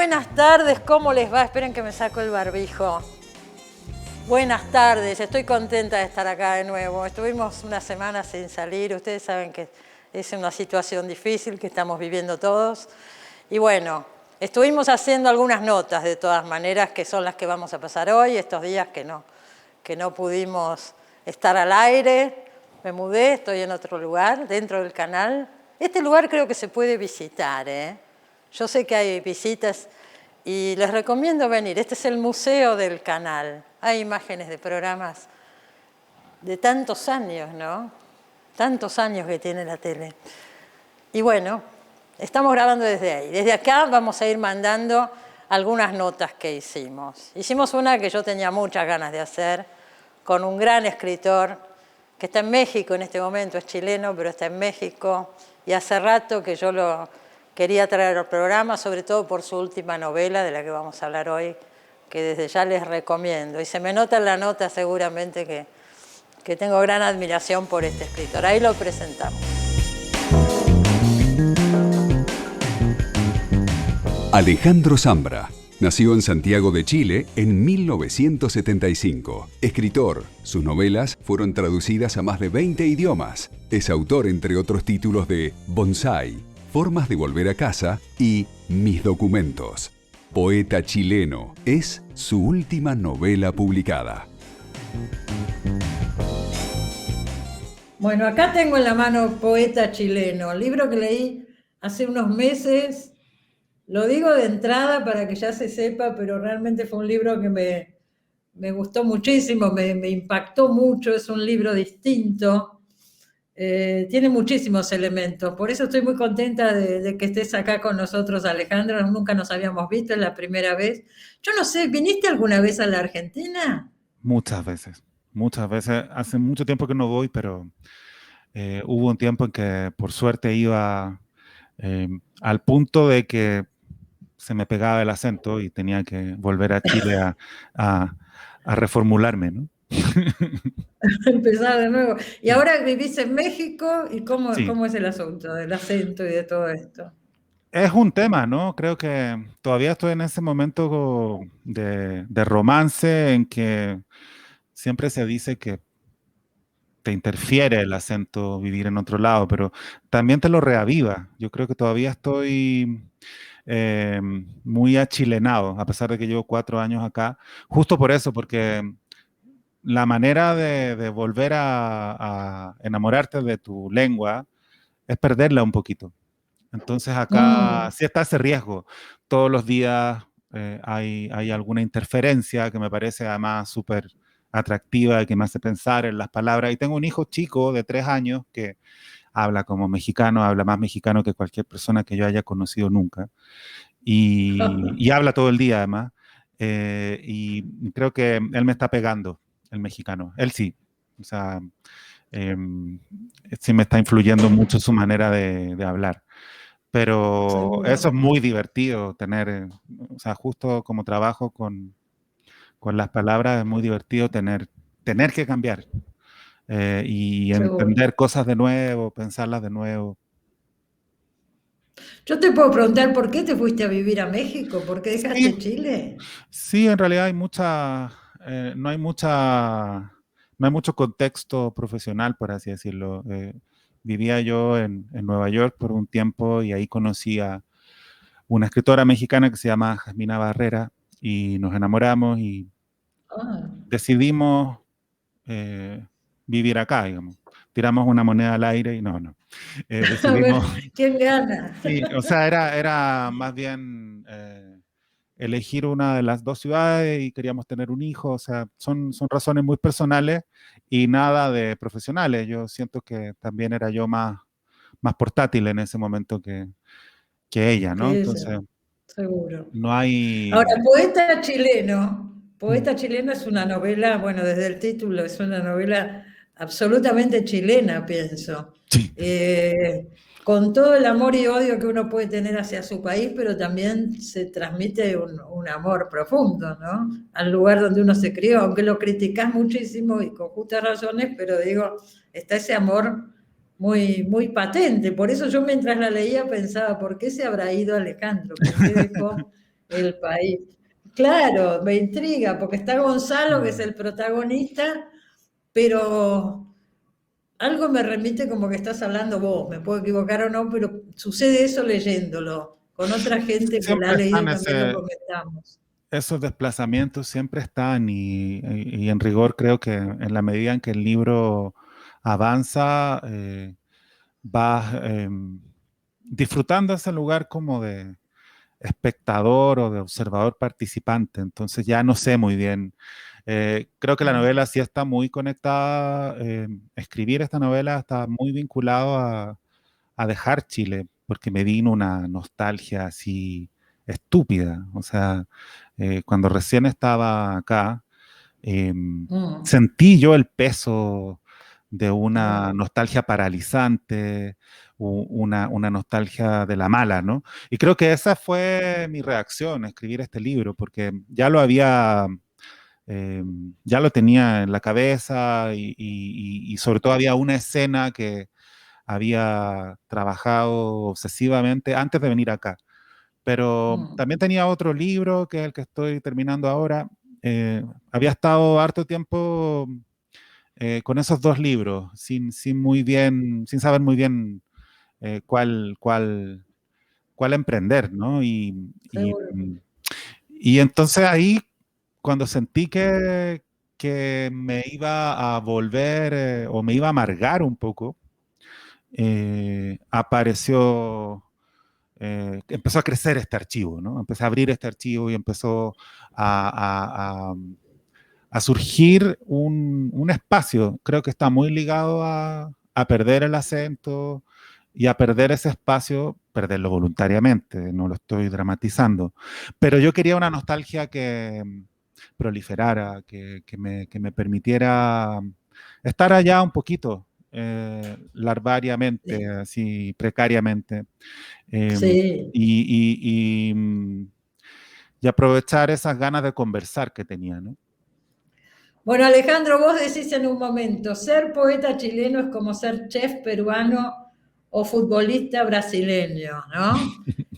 Buenas tardes, ¿cómo les va? Esperen que me saco el barbijo. Buenas tardes, estoy contenta de estar acá de nuevo. Estuvimos una semana sin salir, ustedes saben que es una situación difícil que estamos viviendo todos. Y bueno, estuvimos haciendo algunas notas de todas maneras, que son las que vamos a pasar hoy, estos días que no pudimos estar al aire. Me mudé, estoy en otro lugar, dentro del canal. Este lugar creo que se puede visitar, ¿eh? Yo sé que hay visitas y les recomiendo venir. Este es el Museo del Canal. Hay imágenes de programas de tantos años, ¿no? Tantos años que tiene la tele. Y bueno, estamos grabando desde ahí. Desde acá vamos a ir mandando algunas notas que hicimos. Hicimos una que yo tenía muchas ganas de hacer con un gran escritor que está en México en este momento, es chileno, pero está en México. Y hace rato que yo lo quería traer al programa, sobre todo por su última novela, de la que vamos a hablar hoy, que desde ya les recomiendo. Y se me nota en la nota seguramente que tengo gran admiración por este escritor. Ahí lo presentamos. Alejandro Zambra nació en Santiago de Chile en 1975. Escritor, sus novelas fueron traducidas a más de 20 idiomas. Es autor, entre otros títulos, de Bonsai, Formas de volver a casa y Mis documentos. Poeta chileno, es su última novela publicada. Bueno, acá tengo en la mano Poeta chileno, libro que leí hace unos meses. Lo digo de entrada para que ya se sepa, pero realmente fue un libro que me gustó muchísimo, me impactó mucho, es un libro distinto. Tiene muchísimos elementos, por eso estoy muy contenta de que estés acá con nosotros, Alejandro. Nunca nos habíamos visto, es la primera vez. Yo no sé, ¿viniste alguna vez a la Argentina? Muchas veces. Hace mucho tiempo que no voy, pero hubo un tiempo en que por suerte iba al punto de que se me pegaba el acento y tenía que volver a Chile a reformularme, ¿no? Empezar de nuevo. Y ahora vivís en México, ¿y Sí. cómo es el asunto del acento y de todo esto? Es un tema, ¿no? Creo que todavía estoy en ese momento de romance en que siempre se dice que te interfiere el acento vivir en otro lado, pero también te lo reaviva. Yo creo que todavía estoy muy achilenado, a pesar de que llevo 4 años acá, justo por eso, porque la manera de volver a enamorarte de tu lengua es perderla un poquito. Entonces acá sí está ese riesgo. Todos los días hay alguna interferencia que me parece además súper atractiva, que me hace pensar en las palabras. Y tengo un hijo chico de 3 años que habla como mexicano, habla más mexicano que cualquier persona que yo haya conocido nunca. Y habla todo el día además. Y creo que él me está pegando, el mexicano. Él sí. O sea, sí me está influyendo mucho su manera de hablar. Pero eso es muy divertido tener, o sea, justo como trabajo con las palabras, es muy divertido tener que cambiar y entender cosas de nuevo, pensarlas de nuevo. Yo te puedo preguntar, ¿por qué te fuiste a vivir a México? ¿Por qué dejaste Sí, Chile? sí, en realidad hay no hay mucho contexto profesional, por así decirlo. Vivía yo en Nueva York por un tiempo y ahí conocí a una escritora mexicana que se llama Jasmina Barrera y nos enamoramos y decidimos vivir acá, digamos. Tiramos una moneda al aire y no. Decidimos... A ver, ¿quién gana? Sí, o sea, era más bien elegir una de las dos ciudades y queríamos tener un hijo. O sea, son razones muy personales y nada de profesionales. Yo siento que también era yo más portátil en ese momento que ella, ¿no? Sí, Entonces, seguro. no hay... Ahora, Poeta chileno. Poeta chileno es una novela, bueno, desde el título es una novela absolutamente chilena, pienso. Sí. Con todo el amor y odio que uno puede tener hacia su país, pero también se transmite un amor profundo, ¿no? Al lugar donde uno se crió, aunque lo criticás muchísimo y con justas razones, pero digo, está ese amor muy, muy patente. Por eso yo mientras la leía pensaba, ¿por qué se habrá ido Alejandro? ¿Por qué dejó El país. Claro, me intriga, porque está Gonzalo, que es el protagonista, pero algo me remite como que estás hablando vos, me puedo equivocar o no, pero sucede eso leyéndolo. Con otra gente que la ha Siempre leído están también lo comentamos. esos desplazamientos, siempre están y en rigor creo que en la medida en que el libro avanza, vas disfrutando ese lugar como de espectador o de observador participante. Entonces ya no sé muy bien. Creo que la novela sí está muy conectada. Escribir esta novela está muy vinculado a dejar Chile, porque me vino una nostalgia así estúpida. O sea, cuando recién estaba acá, eh, Mm, sentí yo el peso de una claro. nostalgia paralizante, una nostalgia de la mala, ¿no? Y creo que esa fue mi reacción a escribir este libro, porque ya lo había, ya lo tenía en la cabeza y sobre todo había una escena que había trabajado obsesivamente antes de venir acá. Pero Mm, también tenía otro libro, que es el que estoy terminando ahora. Había estado harto tiempo con esos dos libros, sin saber muy bien cuál emprender, ¿no? seguro. Y entonces ahí, cuando sentí que me iba a volver o me iba a amargar un poco, apareció empezó a crecer este archivo, ¿no? Empecé a abrir este archivo y empezó a, a- a- a surgir un espacio. Creo que está muy ligado a perder el acento y a perder ese espacio, perderlo voluntariamente, no lo estoy dramatizando. Pero yo quería una nostalgia que proliferara, que me permitiera estar allá un poquito, larvariamente, así precariamente. Em, Sí. y aprovechar esas ganas de conversar que tenía, ¿no? Bueno, Alejandro, vos decís en un momento, ser poeta chileno es como ser chef peruano o futbolista brasileño, ¿no?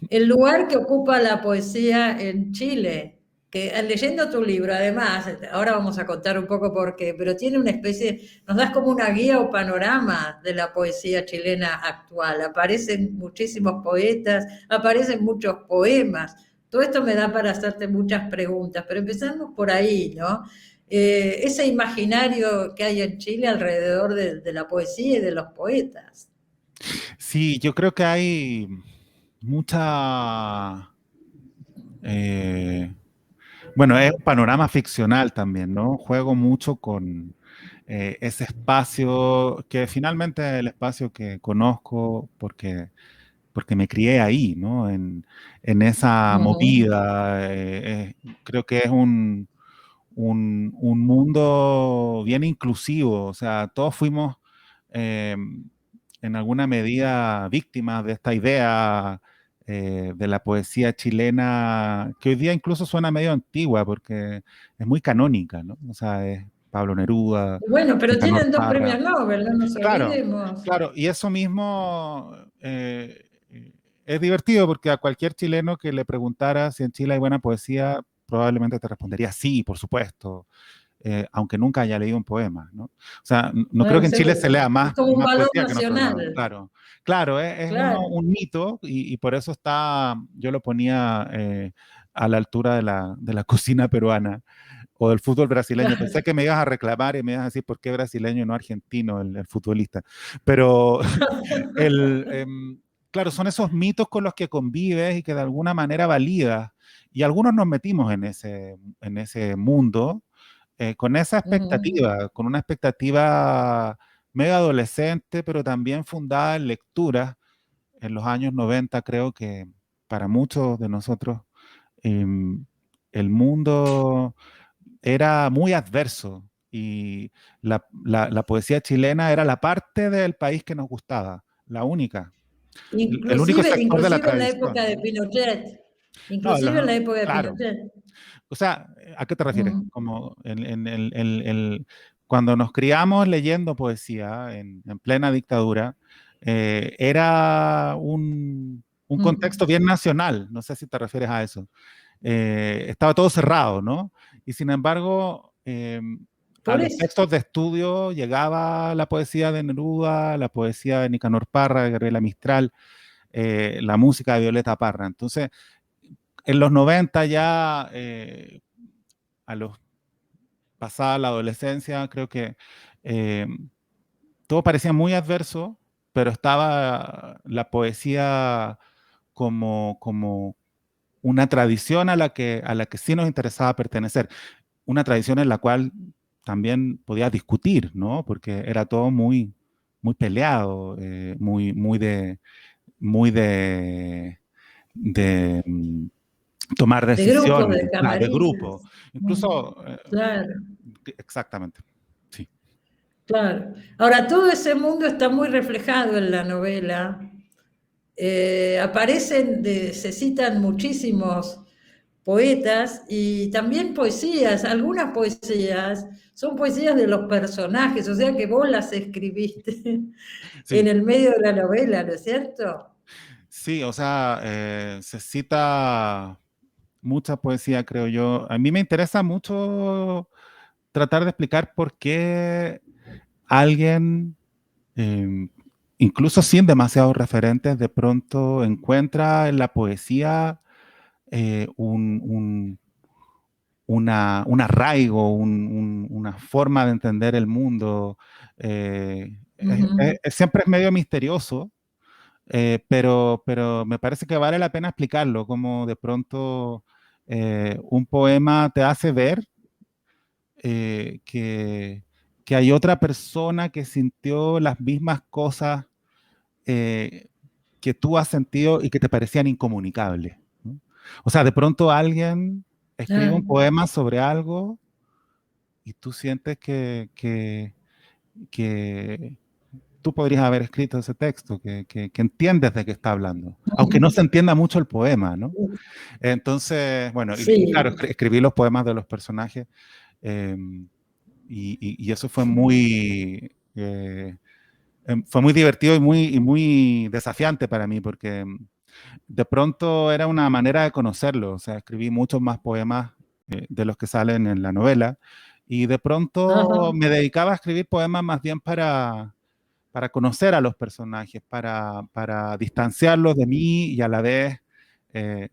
El lugar que ocupa la poesía en Chile, que leyendo tu libro, además, ahora vamos a contar un poco por qué, pero tiene una especie, nos das como una guía o panorama de la poesía chilena actual. Aparecen muchísimos poetas, aparecen muchos poemas. Todo esto me da para hacerte muchas preguntas, pero empezamos por ahí, ¿no? Ese imaginario que hay en Chile alrededor de la poesía y de los poetas. Sí, yo creo que hay mucha... eh, bueno, es un panorama ficcional también, ¿no? Juego mucho con ese espacio que finalmente es el espacio que conozco porque me crié ahí, ¿no? En esa Ujú. movida. Creo que es un mundo bien inclusivo, o sea, todos fuimos eh, en alguna medida víctimas de esta idea de la poesía chilena, que hoy día incluso suena medio antigua porque es muy canónica, ¿no? O sea, es Pablo Neruda, Bueno, pero Nicanor tienen dos Parra. premios Nobel, no nos Claro, olvidemos. claro, y eso mismo es divertido porque a cualquier chileno que le preguntara si en Chile hay buena poesía, probablemente te respondería sí, por supuesto, aunque nunca haya leído un poema, ¿no? O sea, no creo que en Chile se Seguro. lea Es como un más valor poesía que en otro lado, nacional. claro. Claro, es Claro. un mito y por eso yo lo ponía a la altura de la cocina peruana o del fútbol brasileño. Pensé Claro. que me ibas a reclamar y me ibas a decir por qué brasileño y no argentino el futbolista. Pero claro, son esos mitos con los que convives y que de alguna manera validas. Y algunos nos metimos en ese mundo con esa Ujú. expectativa, con una expectativa mega adolescente, pero también fundada en lecturas. En los años 90 creo que para muchos de nosotros em, el mundo era muy adverso y la poesía chilena era la parte del país que nos gustaba, la única, el único Inclusive, sector de la inclusive en la época tradición, de ¿no? Pinochet. No, Inclusive en la época de claro. Pinochet. O sea, ¿a qué te refieres? Mm, Como cuando nos criamos leyendo poesía en plena dictadura, era un contexto mm. bien nacional, no sé si te refieres a eso. estaba todo cerrado, ¿no? Y sin embargo, a Por los eso. textos de estudio llegaba la poesía de Neruda, la poesía de Nicanor Parra, de Gabriela Mistral, la música de Violeta Parra. Entonces, en los 90 ya, a los pasada la adolescencia, creo que eh, todo parecía muy adverso, pero estaba la poesía como una tradición a la que sí nos interesaba pertenecer. Una tradición en la cual también podía discutir, ¿no? Porque era todo muy peleado, muy de tomar De grupos, decisiones, de claro, de grupo. camaritas. Incluso, Claro, exactamente, sí. claro. Ahora, todo ese mundo está muy reflejado en la novela. Se citan muchísimos poetas y también poesías. Algunas poesías son poesías de los personajes, o sea que vos las escribiste en Sí, el medio de la novela, ¿no es cierto? sí, o sea, se cita mucha poesía, creo yo. A mí me interesa mucho tratar de explicar por qué alguien, eh, incluso sin demasiados referentes, de pronto encuentra en la poesía un arraigo, una forma de entender el mundo. Siempre es medio misterioso, pero me parece que vale la pena explicarlo, como de pronto un poema te hace ver que hay otra persona que sintió las mismas cosas eh, que tú has sentido y que te parecían incomunicables, ¿no? O sea, de pronto alguien escribe Ah, un poema sobre algo y tú sientes que tú podrías haber escrito ese texto, que entiendes de qué está hablando, aunque no se entienda mucho el poema, ¿no? Entonces, bueno, y claro, sí, escribí los poemas de los personajes eh, y eso fue muy divertido y muy desafiante para mí, porque de pronto era una manera de conocerlo, o sea, escribí muchos más poemas de los que salen en la novela, y de pronto ajá. me dedicaba a escribir poemas más bien para conocer a los personajes, para distanciarlos de mí y a la vez eh,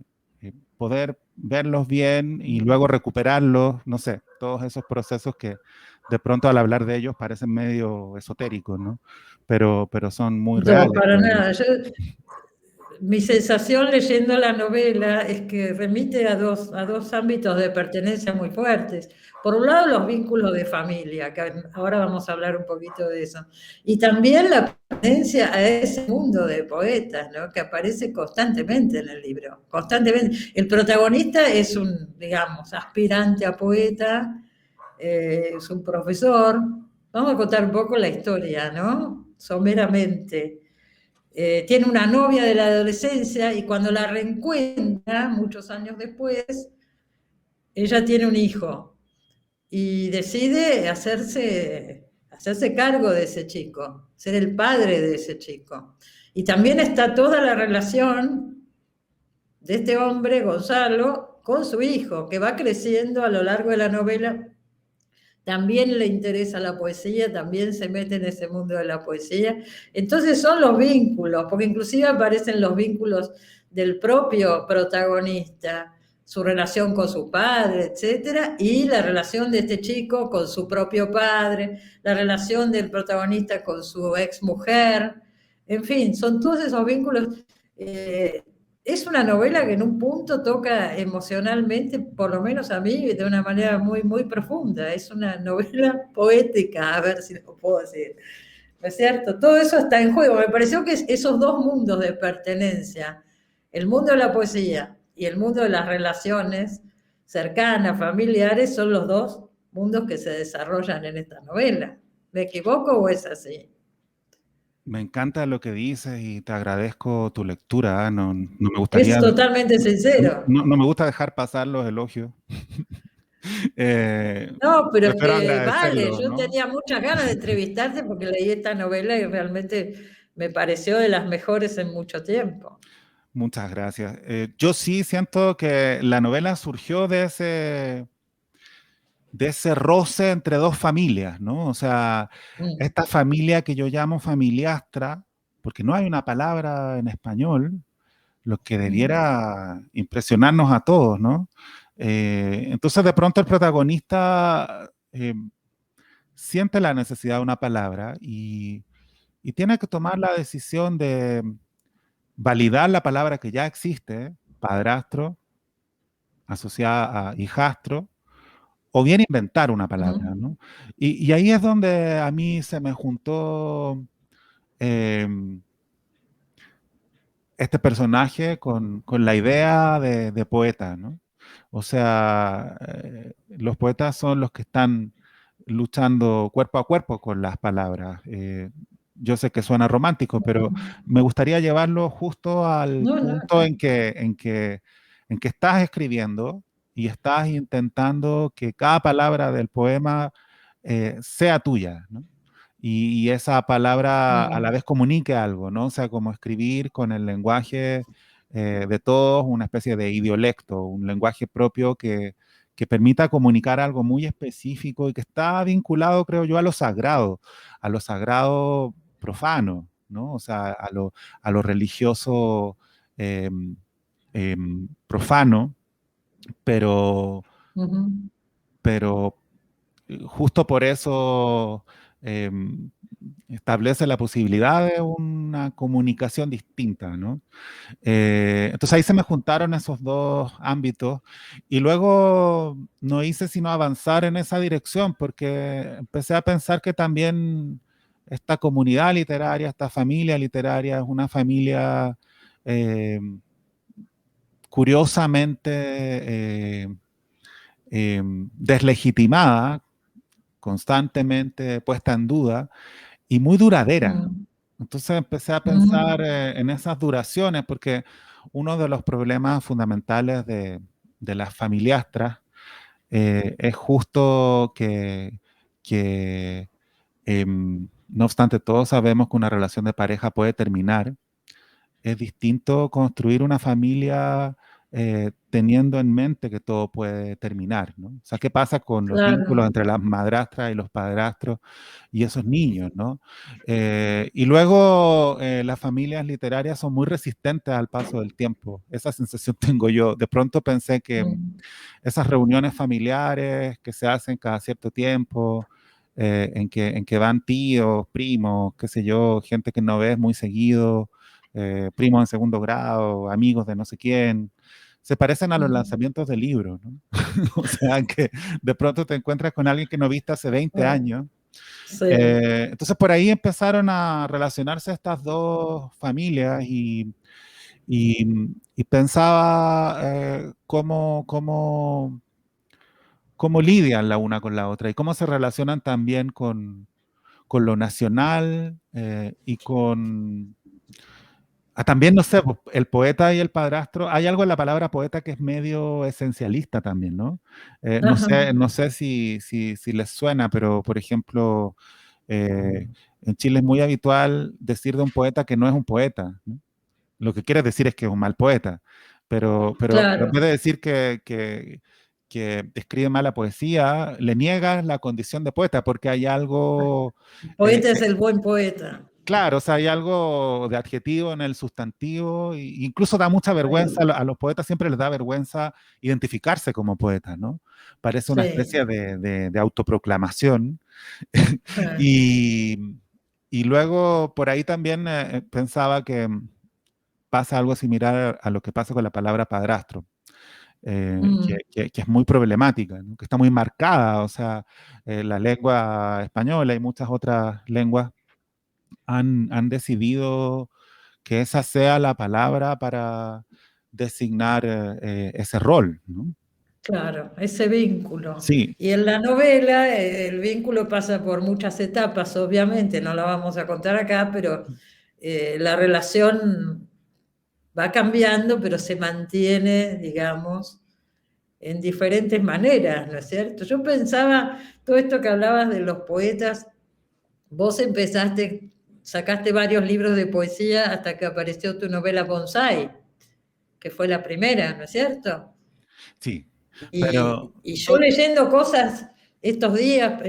poder verlos bien y luego recuperarlos, no sé, todos esos procesos que de pronto al hablar de ellos parecen medio esotéricos, ¿no? Pero son muy No, reales, para creo yo. nada. Mi sensación leyendo la novela es que remite a dos ámbitos de pertenencia muy fuertes. Por un lado, los vínculos de familia, que ahora vamos a hablar un poquito de eso. Y también la pertenencia a ese mundo de poetas, ¿no? Que aparece constantemente en el libro. Constantemente. El protagonista es un, digamos, aspirante a poeta, es un profesor. Vamos a contar un poco la historia, ¿no? Someramente. Tiene una novia de la adolescencia y cuando la reencuentra, muchos años después, ella tiene un hijo y decide hacerse cargo de ese chico, ser el padre de ese chico. Y también está toda la relación de este hombre, Gonzalo, con su hijo, que va creciendo a lo largo de la novela. También le interesa la poesía, también se mete en ese mundo de la poesía. Entonces son los vínculos, porque inclusive aparecen los vínculos del propio protagonista, su relación con su padre, etcétera, y la relación de este chico con su propio padre, la relación del protagonista con su ex mujer, en fin, son todos esos vínculos. Es una novela que en un punto toca emocionalmente, por lo menos a mí, de una manera muy profunda. Es una novela poética, a ver si lo puedo decir. ¿No es cierto? Todo eso está en juego. Me pareció que esos dos mundos de pertenencia, el mundo de la poesía y el mundo de las relaciones cercanas, familiares, son los dos mundos que se desarrollan en esta novela. ¿Me equivoco o es así? Me encanta lo que dices y te agradezco tu lectura. No, no me Es gustaría, totalmente sincero. no me gusta dejar pasar los elogios. Eh, No, pero es Prefiero que vale, agradecerlo, yo ¿no? tenía muchas ganas de entrevistarte porque leí esta novela y realmente me pareció de las mejores en mucho tiempo. Muchas gracias. Yo sí siento que la novela surgió de ese roce entre dos familias, ¿no? O sea, Mm, esta familia que yo llamo familiastra, porque no hay una palabra en español, lo que mm, debiera impresionarnos a todos, ¿no? Entonces de pronto el protagonista siente la necesidad de una palabra y tiene que tomar la decisión de validar la palabra que ya existe, padrastro, asociada a hijastro, o bien inventar una palabra, mm, ¿no? Y ahí es donde a mí se me juntó eh, este personaje con la idea de poeta, ¿no? O sea, los poetas son los que están luchando cuerpo a cuerpo con las palabras. Yo sé que suena romántico, pero mm. me gustaría llevarlo justo al No, no, punto en que estás escribiendo y estás intentando que cada palabra del poema sea tuya, ¿no? Y esa palabra a la mm, vez comunique algo, ¿no? O sea, como escribir con el lenguaje de todos, una especie de idiolecto, un lenguaje propio que permita comunicar algo muy específico y que está vinculado, creo yo, a lo sagrado profano, ¿no? O sea, a lo religioso eh, profano, pero, ujú, pero justo por eso eh, establece la posibilidad de una comunicación distinta, ¿no? Entonces ahí se me juntaron esos dos ámbitos y luego no hice sino avanzar en esa dirección porque empecé a pensar que también esta comunidad literaria, esta familia literaria es una familia eh, curiosamente deslegitimada, constantemente puesta en duda y muy duradera. mm, Entonces empecé a pensar mm, en esas duraciones, porque uno de los problemas fundamentales de las familiastras es justo que no obstante, todos sabemos que una relación de pareja puede terminar, es distinto construir una familia teniendo en mente que todo puede terminar, ¿no? O sea, ¿qué pasa con los vínculos claro. entre las madrastras y los padrastros y esos niños, ¿no? Y luego las familias literarias son muy resistentes al paso del tiempo. Esa sensación tengo yo. De pronto pensé que Mm, esas reuniones familiares que se hacen cada cierto tiempo, en que van tíos, primos, qué sé yo, gente que no ves muy seguido, primos en segundo grado, amigos de no sé quién, se parecen a los mm, lanzamientos de libros, ¿no? O sea, que de pronto te encuentras con alguien que no viste hace 20 bueno, años. sí. Entonces por ahí empezaron a relacionarse estas dos familias y pensaba cómo lidian la una con la otra y cómo se relacionan también con lo nacional y con también, no sé, pues, el poeta y el padrastro, hay algo en la palabra poeta que es medio esencialista también, ¿no? No Ajá, sé, no sé si les suena, pero por ejemplo, en Chile es muy habitual decir de un poeta que no es un poeta, ¿no? Lo que quiere decir es que es un mal poeta, pero en claro. vez de decir que escribe mala poesía, le niegas la condición de poeta porque hay algo El eh, poeta es el buen poeta. claro, o sea, hay algo de adjetivo en el sustantivo, e incluso da mucha vergüenza, Sí, a los poetas siempre les da vergüenza identificarse como poetas, ¿no? Parece una sí. especie de autoproclamación. Ah, Y, y luego por ahí también pensaba que pasa algo similar a lo que pasa con la palabra padrastro, mm, que es muy problemática, ¿no? Que está muy marcada, o sea, la lengua española y muchas otras lenguas han decidido que esa sea la palabra para designar ese rol, ¿no? claro, ese vínculo. Sí, Y en la novela el vínculo pasa por muchas etapas, obviamente, no la vamos a contar acá, pero la relación va cambiando, pero se mantiene, digamos, en diferentes maneras, ¿no es cierto? Yo pensaba, todo esto que hablabas de los poetas, vos empezaste, sacaste varios libros de poesía hasta que apareció tu novela Bonsai. que fue la primera, ¿no es cierto? Sí, pero Y yo leyendo cosas estos días,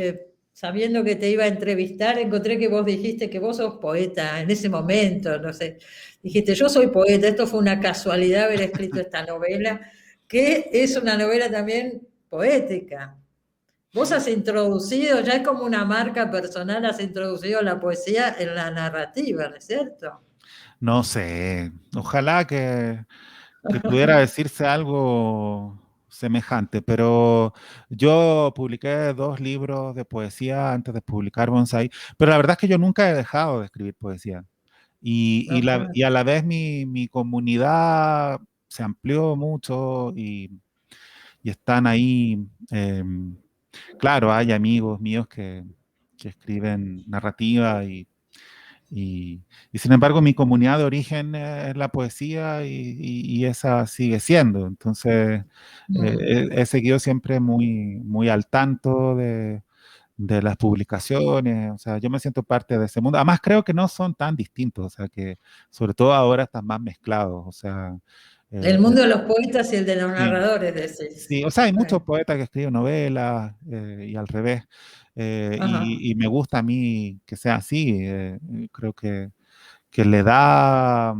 sabiendo que te iba a entrevistar, encontré que vos dijiste que vos sos poeta en ese momento, no sé. Dijiste, yo soy poeta, esto fue una casualidad haber escrito esta novela, que es una novela también poética. Vos has introducido, ya es como una marca personal, has introducido la poesía en la narrativa, ¿no es cierto? no sé, ojalá que pudiera decirse algo semejante, pero yo publiqué 2 libros de poesía antes de publicar Bonsai, pero la verdad es que yo nunca he dejado de escribir poesía. Ajá. Y a la vez mi comunidad se amplió mucho y están ahí. Claro, hay amigos míos que escriben narrativa y sin embargo mi comunidad de origen es la poesía y esa sigue siendo. Entonces Mm. he seguido siempre muy al tanto de las publicaciones, o sea, yo me siento parte de ese mundo. Además creo que no son tan distintos, o sea, que sobre todo ahora están más mezclados, o sea, El eh, mundo de los poetas y el de los sí. narradores, decís. Sí, o sea, hay muchos Bueno, poetas que escriben novelas y al revés, ajá. y me gusta a mí que sea así, creo que le da,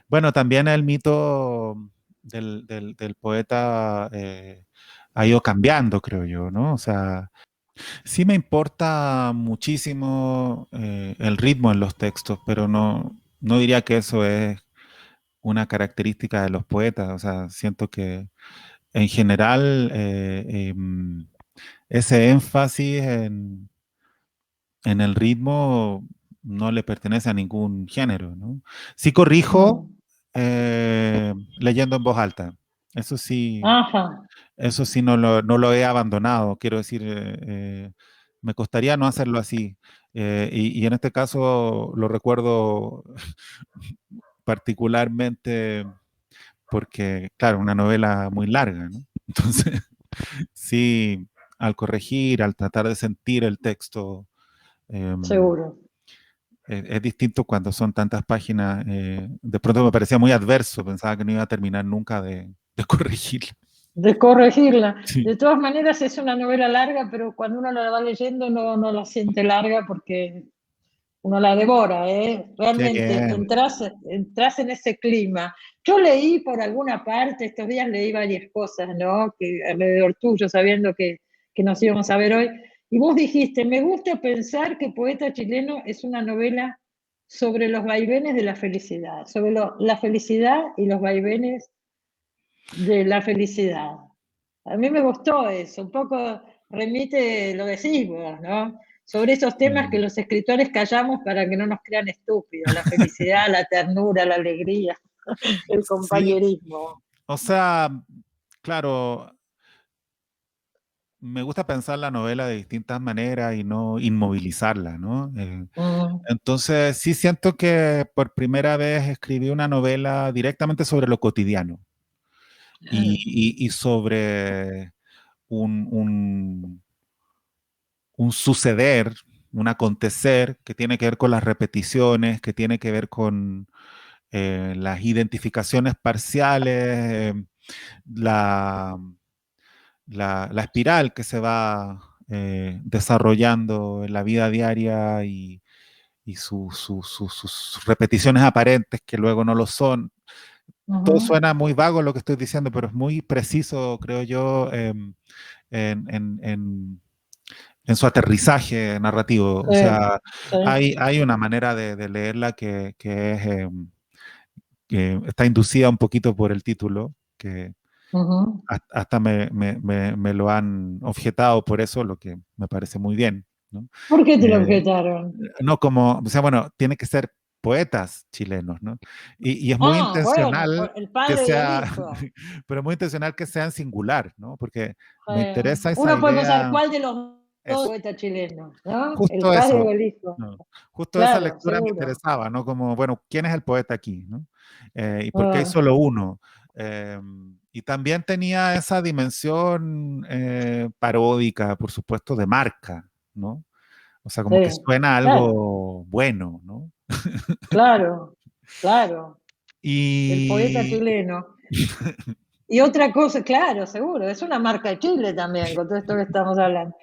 bueno, también el mito del poeta ha ido cambiando, creo yo, ¿no? O sea, sí me importa muchísimo el ritmo en los textos, pero no diría que eso es una característica de los poetas, o sea, siento que en general, ese énfasis en el ritmo no le pertenece a ningún género, ¿no? Sí corrijo Mm. leyendo en voz alta. Eso sí, Ajá. eso sí no lo he abandonado. Quiero decir, me costaría no hacerlo así. Y en este caso lo recuerdo particularmente porque, claro, una novela muy larga, ¿no? Entonces, sí, al corregir, al tratar de sentir el texto, em, Seguro. es distinto cuando son tantas páginas. De pronto me parecía muy adverso, pensaba que no iba a terminar nunca de corregir. De corregirla. Sí, De todas maneras es una novela larga, pero cuando uno la va leyendo no la siente larga porque uno la devora, ¿eh? sí, Realmente entras en ese clima. Yo leí por alguna parte, estos días leí varias cosas, ¿no? Que alrededor tuyo, sabiendo que nos íbamos a ver hoy, y vos dijiste, me gusta pensar que Poeta Chileno es una novela sobre los vaivenes de la felicidad, sobre la felicidad y los vaivenes de la felicidad. A mí me gustó eso, un poco remite, lo decís vos, ¿no? Sobre esos temas que sí, los escritores callamos para que no nos crean estúpidos, la felicidad, la ternura, la alegría, el sí, compañerismo. o sea, claro, me gusta pensar la novela de distintas maneras y no inmovilizarla, ¿no? Mm, Entonces, sí siento que por primera vez escribí una novela directamente sobre lo cotidiano y sobre un, un- un suceder, un acontecer que tiene que ver con las repeticiones, que tiene que ver con las identificaciones parciales, la, la espiral que se va desarrollando en la vida diaria y sus repeticiones aparentes que luego no lo son. Todo ujú, suena muy vago lo que estoy diciendo, pero es muy preciso, creo yo, en, en- en- en su aterrizaje narrativo. O sí, sea, sí, hay una manera de leerla que es, que está inducida un poquito por el título, que ujú. hasta me lo han objetado por eso, lo que me parece muy bien, ¿no? ¿Por qué te lo Eh, objetaron? no como, o sea, bueno, tiene que ser poetas chilenos, ¿no? Y es muy Ah, bueno, intencional el que padre y el sea, hijo. pero muy intencional que sea en singular, ¿no? Porque me interesa esa Uno puede pensar, idea, ¿cuál de los dos eso, poetas chilenos? ¿No? ¿El justo padre o eso, el hijo? no, justo esa Claro, lectura me seguro. interesaba, ¿no? Como, bueno, ¿quién es el poeta aquí, ¿no? ¿Y por qué hay Ah, solo uno? Eh, y también tenía esa dimensión paródica, por supuesto, de marca, ¿no? O sea, como que sí, suena claro, algo bueno, ¿no? claro, claro. El poeta Y chileno. Y otra cosa, claro, seguro, es una marca de Chile también, con todo esto que estamos hablando.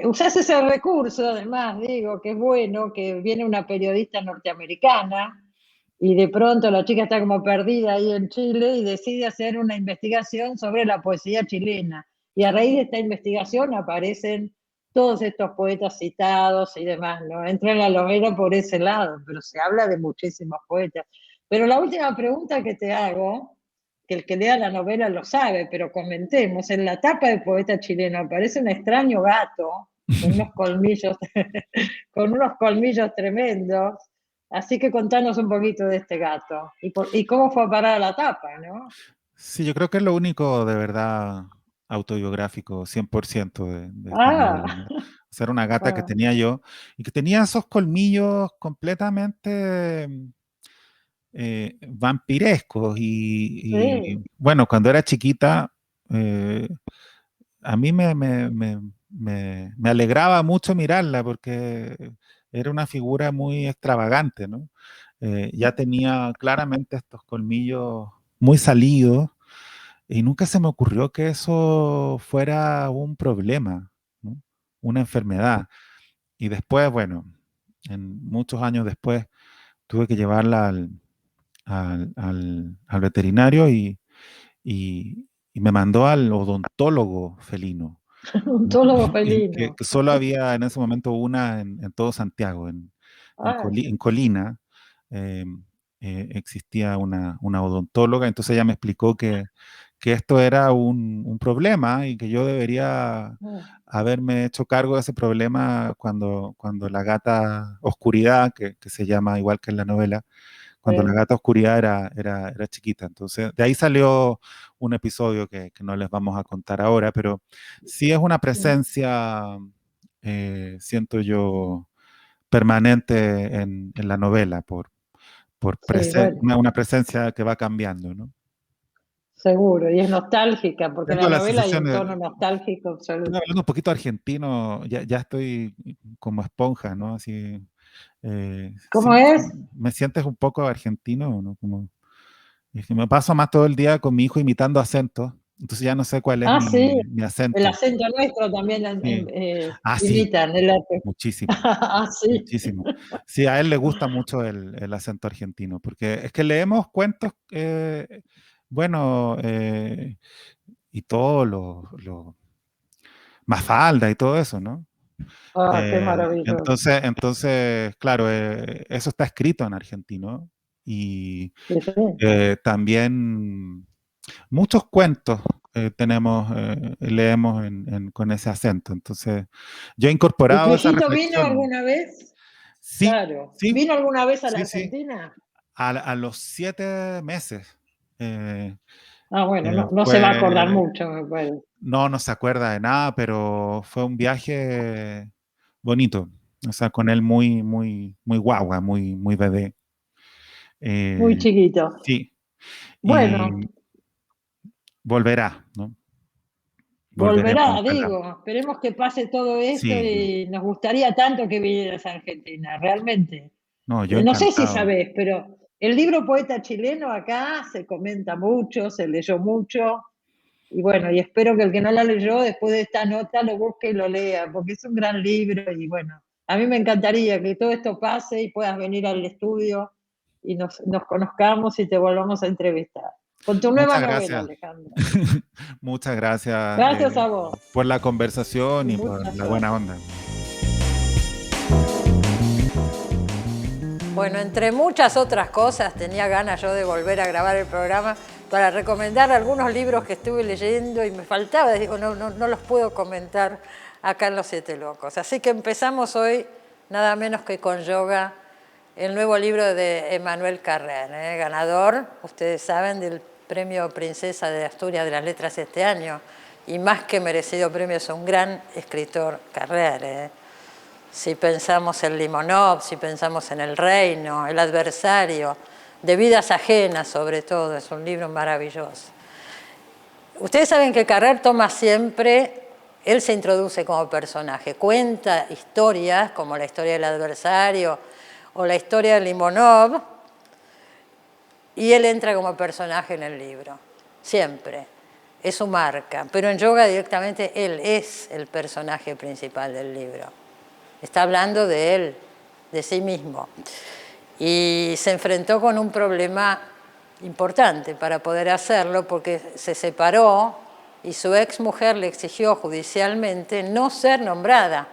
Usás ese recurso, además, digo, que es bueno, que viene una periodista norteamericana y de pronto la chica está como perdida ahí en Chile y decide hacer una investigación sobre la poesía chilena. Y a raíz de esta investigación aparecen todos estos poetas citados y demás, ¿no? Entra en la novela por ese lado, pero se habla de muchísimos poetas. Pero la última pregunta que te hago, que el que lea la novela lo sabe, pero comentemos, en la tapa del poeta chileno aparece un extraño gato con unos colmillos, con unos colmillos tremendos. Así que contanos un poquito de este gato y cómo fue a parar a la tapa, ¿no? sí, yo creo que es lo único de verdad autobiográfico, 100% de esta novela, Ah, ¿no? Ser una gata que ah, tenía yo y que tenía esos colmillos completamente vampirescos. sí. Bueno, cuando era chiquita, a mí me alegraba mucho mirarla porque era una figura muy extravagante, ¿no? Ya tenía claramente estos colmillos muy salidos y nunca se me ocurrió que eso fuera un problema, ¿no? Una enfermedad. Y después, bueno, muchos años después, tuve que llevarla al veterinario y me mandó al odontólogo felino, Un ¿no? tólogo Que, felino. que solo había en ese momento una en todo Santiago, Ah, En Colina. eh, Existía una odontóloga, entonces ella me explicó que esto era un problema y que yo debería haberme hecho cargo de ese problema cuando la gata Oscuridad, que se llama igual que en la novela, cuando la sí, gata Oscuridad era chiquita. Entonces, de ahí salió un episodio que no les vamos a contar ahora, pero sí es una presencia, siento yo, permanente en la novela, sí, bueno, una presencia que va cambiando, ¿no? seguro. Y es nostálgica, porque en Tengo la la novela hay sensación un de, tono nostálgico estoy absoluto. hablando un poquito argentino, ya estoy como esponja, ¿no? Así, ¿Cómo es? me sientes un poco argentino, ¿no? Como, es que me paso más todo el día con mi hijo imitando acentos, entonces ya no sé cuál es Ah, sí, mi el acento. acento nuestro también Sí. Ah, sí, imitan el arte. muchísimo, Ah, sí. muchísimo. Sí, a él le gusta mucho el acento argentino, porque es que leemos cuentos, bueno, y todo Mafalda y todo eso, ¿no? Ah, qué maravilloso. Entonces, claro, eso está escrito en argentino y Sí, sí. también muchos cuentos leemos con ese acento. Entonces, yo he ¿Y tu incorporado esa hijito vino reflexión. alguna vez? Sí, Claro. sí, ¿Vino alguna vez a la sí, sí. Argentina? A los 7 meses. eh, Ah, bueno, no, no se va a acordar fue, mucho, me parece. no se acuerda de nada, pero fue un viaje bonito. O sea, con él muy guagua, muy bebé. Muy Eh, chiquito. sí, Bueno, y volverá, ¿no? Volveremos, volverá, ojalá. digo. Esperemos que pase todo esto Sí, y nos gustaría tanto que vinieras a Argentina, realmente. no, yo No sé si encantado. sabés, pero el libro Poeta Chileno acá se comenta mucho, se leyó mucho. Y bueno, y espero que el que no la leyó después de esta nota lo busque y lo lea, porque es un gran libro y bueno, a mí me encantaría que todo esto pase y puedas venir al estudio y nos conozcamos y te volvamos a entrevistar. Con tu nueva Muchas novela, gracias. Alejandro. Muchas gracias Gracias a vos por la conversación y y por mucha la buena suerte. onda. Bueno, entre muchas otras cosas, tenía ganas yo de volver a grabar el programa para recomendar algunos libros que estuve leyendo y me faltaba, digo, no los puedo comentar acá en Los Siete Locos. Así que empezamos hoy, nada menos que con Yoga, el nuevo libro de Emmanuel Carrère, ganador, ustedes saben, del Premio Princesa de Asturias de las Letras este año, y más que merecido premio, es un gran escritor Carrère. Si pensamos en Limonov, si pensamos en El Reino, El Adversario, de vidas ajenas sobre todo, es un libro maravilloso. Ustedes saben que Carrère toma siempre, él se introduce como personaje, cuenta historias como la historia del Adversario o la historia de Limonov, y él entra como personaje en el libro, siempre. Es su marca, pero en yoga directamente él es el personaje principal del libro. Está hablando de él, de sí mismo. Y se enfrentó con un problema importante para poder hacerlo, porque se separó y su ex mujer le exigió judicialmente no ser nombrada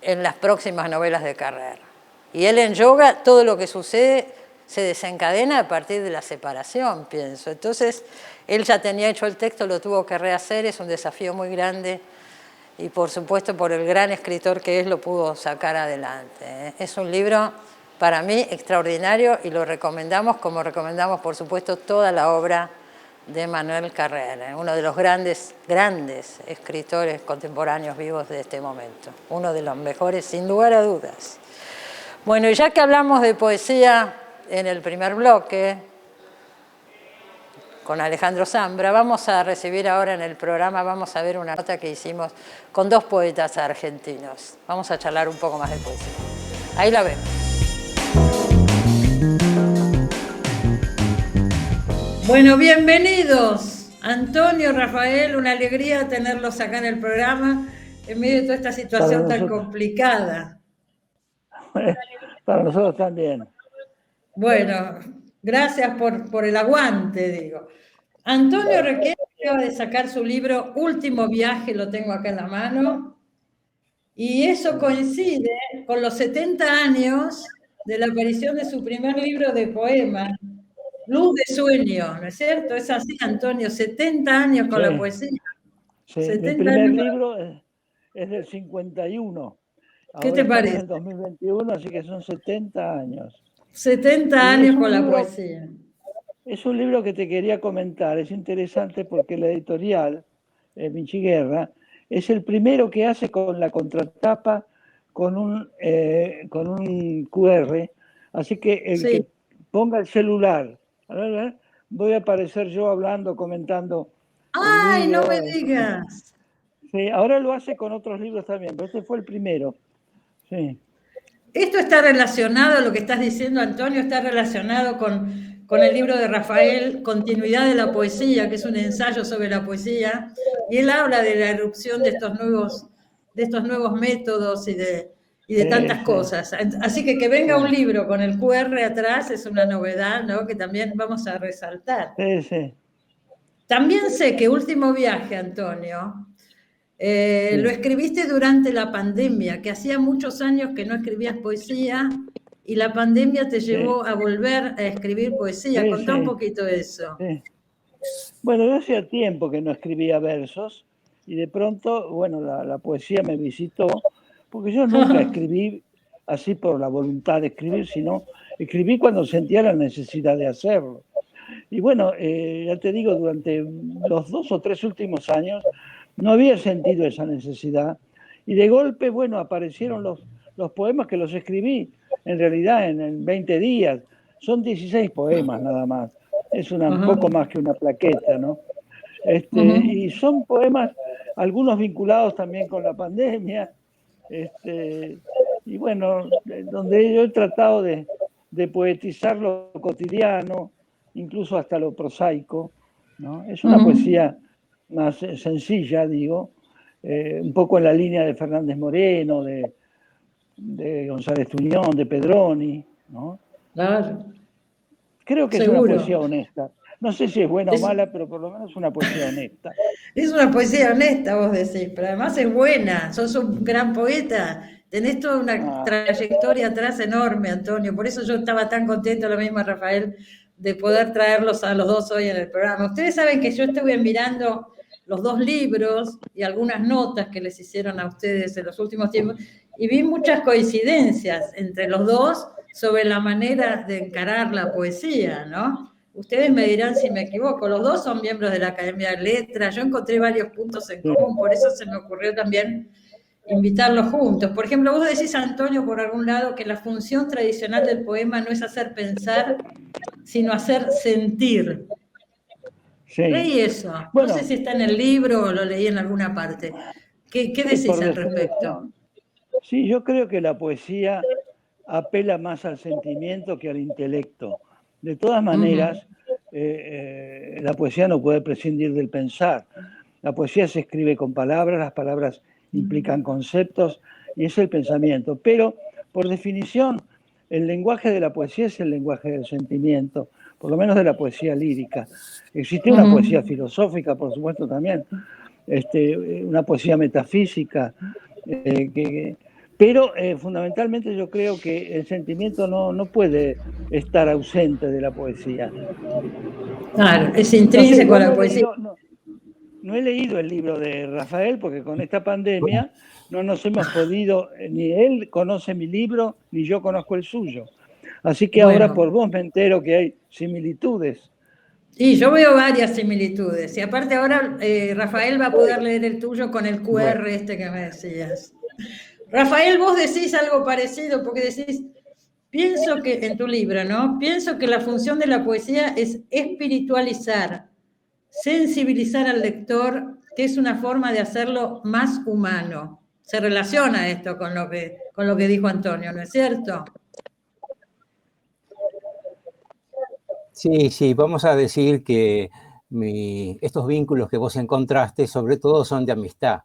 en las próximas novelas de Carrer. Y él en yoga, todo lo que sucede se desencadena a partir de la separación, pienso. Entonces, él ya tenía hecho el texto, lo tuvo que rehacer, es un desafío muy grande y por supuesto por el gran escritor que es lo pudo sacar adelante. Es un libro para mí extraordinario y lo recomendamos como recomendamos por supuesto toda la obra de Manuel Carrer, uno de los grandes escritores contemporáneos vivos de este momento, uno de los mejores sin lugar a dudas. Bueno, y ya que hablamos de poesía en el primer bloque, con Alejandro Zambra, vamos a recibir ahora en el programa, vamos a ver una nota que hicimos con dos poetas argentinos. Vamos a charlar un poco más de poesía. Ahí la vemos. Bueno, bienvenidos. Antonio, Rafael, una alegría tenerlos acá en el programa en medio de toda esta situación tan complicada. Para nosotros también. Bueno, gracias por el aguante, digo. Antonio Requena acaba de sacar su libro Último Viaje, lo tengo acá en la mano, y eso coincide con los 70 años de la aparición de su primer libro de poemas, Luz de Sueño, ¿no es cierto? Es así, Antonio, 70 años con la poesía. Sí, mi primer libro es del 51. ¿Qué te parece? En el 2021, así que son 70 años. 70 años con la poesía. Es un libro que te quería comentar, es interesante porque la editorial, Vinci Guerra, es el primero que hace con la contratapa con un QR, así que el que ponga el celular, voy a aparecer yo hablando, comentando. ¡Ay, no me digas! Sí, ahora lo hace con otros libros también, pero este fue el primero. Sí. Esto está relacionado, lo que estás diciendo, Antonio, está relacionado con el libro de Rafael, Continuidad de la Poesía, que es un ensayo sobre la poesía, y él habla de la erupción de estos nuevos métodos y de tantas cosas. Así que venga un libro con el QR atrás es una novedad, ¿no?, que también vamos a resaltar. Sí. También sé que Último Viaje, Antonio, lo escribiste durante la pandemia, que hacía muchos años que no escribías poesía y la pandemia te llevó a volver a escribir poesía. Contá un poquito de eso. Sí. Bueno, yo hacía tiempo que no escribía versos y de pronto, bueno, la poesía me visitó, porque yo nunca escribí así por la voluntad de escribir, sino escribí cuando sentía la necesidad de hacerlo. Y bueno, ya te digo, durante los 2 o 3 últimos años no había sentido esa necesidad. Y de golpe, bueno, aparecieron los poemas que los escribí, en realidad, en 20 días. Son 16 poemas nada más. Es un poco más que una plaqueta, ¿no? Y son poemas, algunos vinculados también con la pandemia. Y bueno, donde yo he tratado de poetizar lo cotidiano, incluso hasta lo prosaico, ¿no? Es una poesía más sencilla, digo, un poco en la línea de Fernández Moreno, de González Tuñón, de Pedroni, ¿no? Claro. Creo que Seguro. Es una poesía honesta. No sé si es buena o mala, pero por lo menos es una poesía honesta. Es una poesía honesta, vos decís, pero además es buena, sos un gran poeta, tenés toda una trayectoria atrás enorme, Antonio, por eso yo estaba tan contento, lo mismo Rafael, de poder traerlos a los dos hoy en el programa. Ustedes saben que yo estuve mirando los dos libros y algunas notas que les hicieron a ustedes en los últimos tiempos y vi muchas coincidencias entre los dos sobre la manera de encarar la poesía, ¿no? Ustedes me dirán si me equivoco, los dos son miembros de la Academia de Letras, yo encontré varios puntos en común, por eso se me ocurrió también invitarlos juntos. Por ejemplo, vos decís, Antonio, por algún lado, que la función tradicional del poema no es hacer pensar, sino hacer sentir. Sí. Leí eso. Bueno, no sé si está en el libro o lo leí en alguna parte. ¿Qué decís al respecto? Sí, yo creo que la poesía apela más al sentimiento que al intelecto. De todas maneras, la poesía no puede prescindir del pensar. La poesía se escribe con palabras, las palabras implican conceptos y es el pensamiento. Pero, por definición, el lenguaje de la poesía es el lenguaje del sentimiento, por lo menos de la poesía lírica. Existe una poesía filosófica, por supuesto, también, una poesía metafísica, pero fundamentalmente yo creo que el sentimiento no puede estar ausente de la poesía. Claro, es intrínseco a la poesía. No he leído el libro de Rafael porque con esta pandemia no nos hemos podido, ni él conoce mi libro, ni yo conozco el suyo. Así que ahora por vos me entero que hay similitudes. Sí, yo veo varias similitudes. Y aparte ahora Rafael va a poder leer el tuyo con el QR que me decías. Rafael, vos decís algo parecido, porque decís, pienso que, en tu libro, ¿no? Pienso que la función de la poesía es espiritualizar, sensibilizar al lector, que es una forma de hacerlo más humano. Se relaciona esto con lo que dijo Antonio, ¿no es cierto? Sí, vamos a decir que estos vínculos que vos encontraste, sobre todo son de amistad.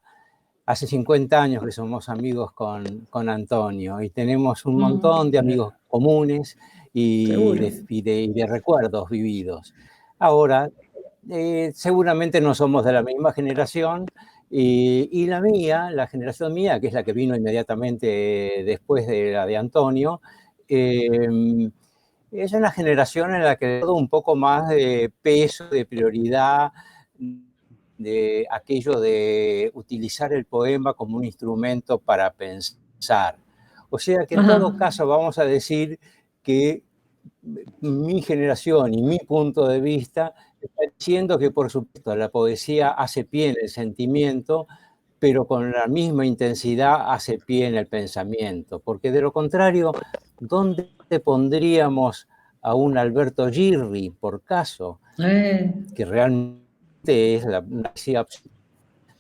Hace 50 años que somos amigos con Antonio y tenemos un montón de amigos comunes y de recuerdos vividos. Ahora, seguramente no somos de la misma generación y la mía, la generación mía, que es la que vino inmediatamente después de la de Antonio, es una generación en la que todo un poco más de peso, de prioridad, de aquello de utilizar el poema como un instrumento para pensar. O sea que en todo caso vamos a decir que mi generación y mi punto de vista está diciendo que por supuesto la poesía hace pie en el sentimiento, pero con la misma intensidad hace pie en el pensamiento, porque de lo contrario, ¿dónde pondríamos a un Alberto Girri, por caso, que realmente es la poesía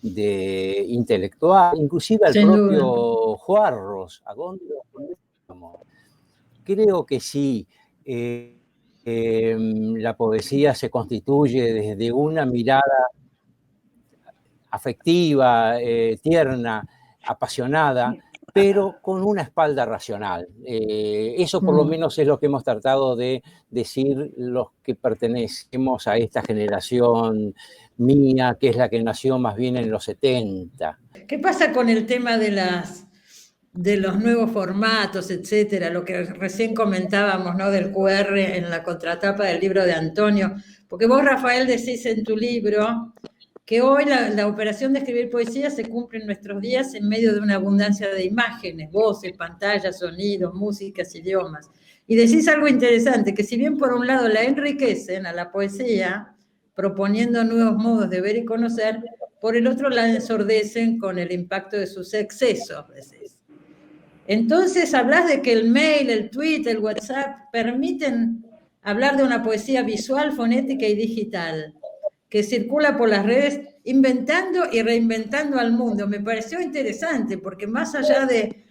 de intelectual, inclusive al propio Juarros? ¿A dónde lo pondríamos? Creo que sí. La poesía se constituye desde una mirada afectiva, tierna, apasionada, pero con una espalda racional. Eso por lo menos es lo que hemos tratado de decir los que pertenecemos a esta generación mía, que es la que nació más bien en los 70. ¿Qué pasa con el tema de los nuevos formatos, etcétera? Lo que recién comentábamos, ¿no? Del QR en la contratapa del libro de Antonio. Porque vos, Rafael, decís en tu libro que hoy la operación de escribir poesía se cumple en nuestros días en medio de una abundancia de imágenes, voces, pantallas, sonidos, músicas, idiomas. Y decís algo interesante, que si bien por un lado la enriquecen a la poesía, proponiendo nuevos modos de ver y conocer, por el otro la ensordecen con el impacto de sus excesos, decís. Entonces hablas de que el mail, el tweet, el WhatsApp permiten hablar de una poesía visual, fonética y digital, que circula por las redes inventando y reinventando al mundo. Me pareció interesante, porque más allá de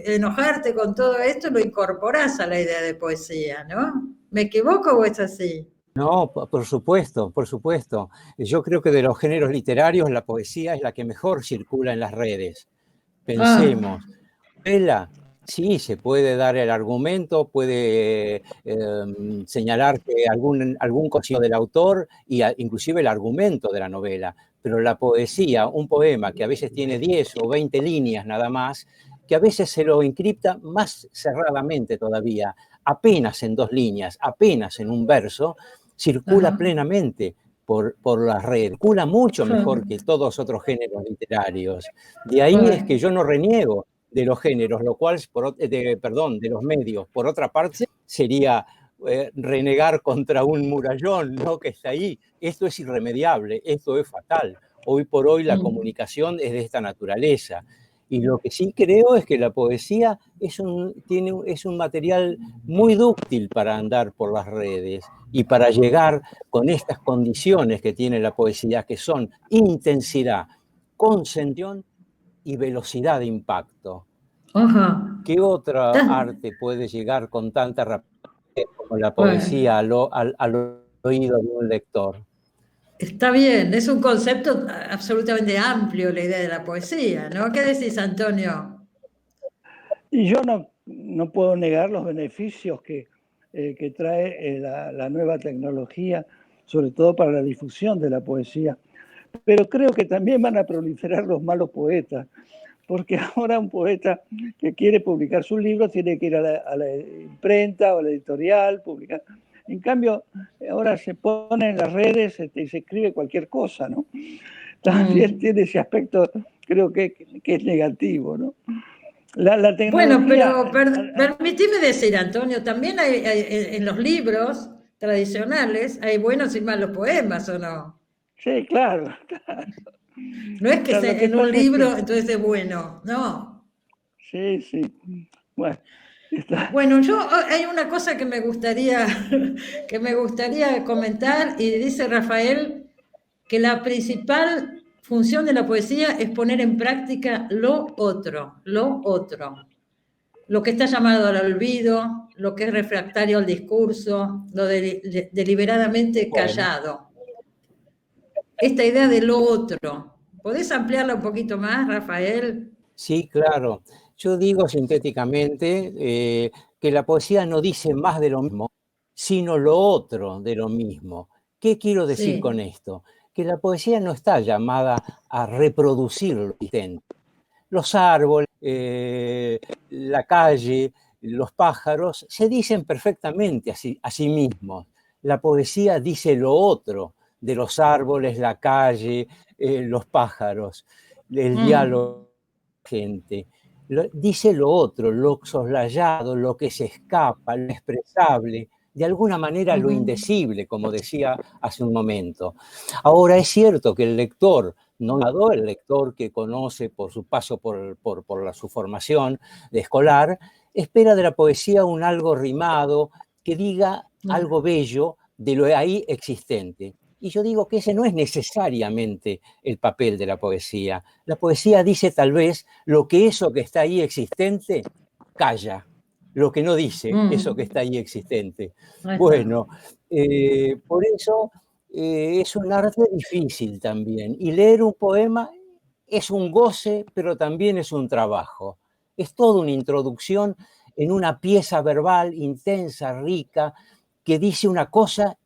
enojarte con todo esto, lo incorporás a la idea de poesía, ¿no? ¿Me equivoco o es así? No, por supuesto, por supuesto. Yo creo que de los géneros literarios la poesía es la que mejor circula en las redes. Pensemos, novela, sí, se puede dar el argumento, puede señalar que algún concepto del autor y inclusive el argumento de la novela, pero la poesía, un poema que a veces tiene 10 o 20 líneas nada más, que a veces se lo encripta más cerradamente todavía, apenas en 2 líneas, apenas en un verso, circula plenamente por las redes, circula mucho mejor que todos los otros géneros literarios. De ahí es que yo no reniego de los géneros, lo cual, de los medios. Por otra parte, sería renegar contra un murallón, ¿no? Que está ahí. Esto es irremediable, esto es fatal. Hoy por hoy la comunicación es de esta naturaleza. Y lo que sí creo es que la poesía es un material muy dúctil para andar por las redes y para llegar con estas condiciones que tiene la poesía, que son intensidad, concentración y velocidad de impacto. ¿Qué otra arte puede llegar con tanta rapidez? como la Bueno, poesía al oído de un lector. está bien, es un concepto absolutamente amplio la idea de la poesía, ¿no? ¿Qué decís, Antonio? Y yo no puedo negar los beneficios que trae la nueva tecnología, sobre todo para la difusión de la poesía. Pero creo que también van a proliferar los malos poetas, porque ahora un poeta que quiere publicar su libro tiene que ir a la imprenta o a la editorial, publicar. En cambio, ahora se pone en las redes y se escribe cualquier cosa, ¿no? También tiene ese aspecto, creo que es negativo, ¿no? La Bueno, tecnología. pero permitime decir, Antonio, también en los libros tradicionales hay buenos y malos poemas, ¿o no? Sí, claro, claro. No es que Claro, lo que en un pasa es libro que. entonces es bueno, no. Sí, sí. Bueno, está. Bueno, hay una cosa que me gustaría, que me gustaría comentar, y dice Rafael que la principal función de la poesía es poner en práctica lo otro, lo que está llamado al olvido, lo que es refractario al discurso, lo deliberadamente Bueno, callado. Esta idea de lo otro, ¿podés ampliarla un poquito más, Rafael? sí, claro. Yo digo sintéticamente que la poesía no dice más de lo mismo, sino lo otro de lo mismo. ¿Qué quiero decir con Sí. esto? Que la poesía no está llamada a reproducir lo existente. Los árboles, la calle, los pájaros, se dicen perfectamente a sí mismos. La poesía dice lo otro de los árboles, la calle, los pájaros, el diálogo gente. Dice lo otro, lo soslayado, lo que se escapa, lo expresable, de alguna manera lo indecible, como decía hace un momento. Ahora es cierto que el lector, no el lector que conoce por su paso por su formación de escolar, espera de la poesía un algo rimado que diga algo bello de lo ahí existente. Y yo digo que ese no es necesariamente el papel de la poesía. La poesía dice tal vez lo que eso que está ahí existente calla, lo que no dice eso que está ahí existente. Ahí está. Bueno, por eso es un arte difícil también. Y leer un poema es un goce, pero también es un trabajo. Es toda una introducción en una pieza verbal intensa, rica, que dice una cosa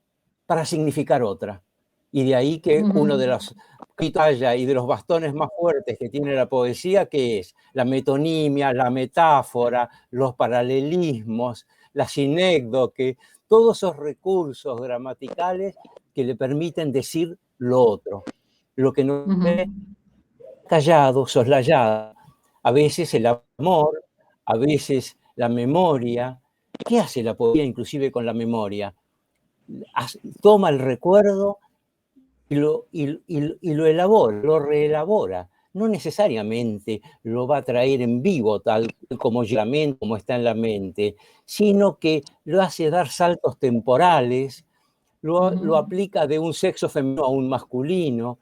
para significar otra. Y de ahí que uno de los pitaya y de los bastones más fuertes que tiene la poesía, que es la metonimia, la metáfora, los paralelismos, la sinécdoque, todos esos recursos gramaticales que le permiten decir lo otro, lo que no es callado, soslayado. A veces el amor, a veces la memoria. ¿Qué hace la poesía inclusive con la memoria? Toma el recuerdo y lo elabora, lo reelabora. No necesariamente lo va a traer en vivo, tal como como está en la mente, sino que lo hace dar saltos temporales, lo aplica de un sexo femenino a un masculino.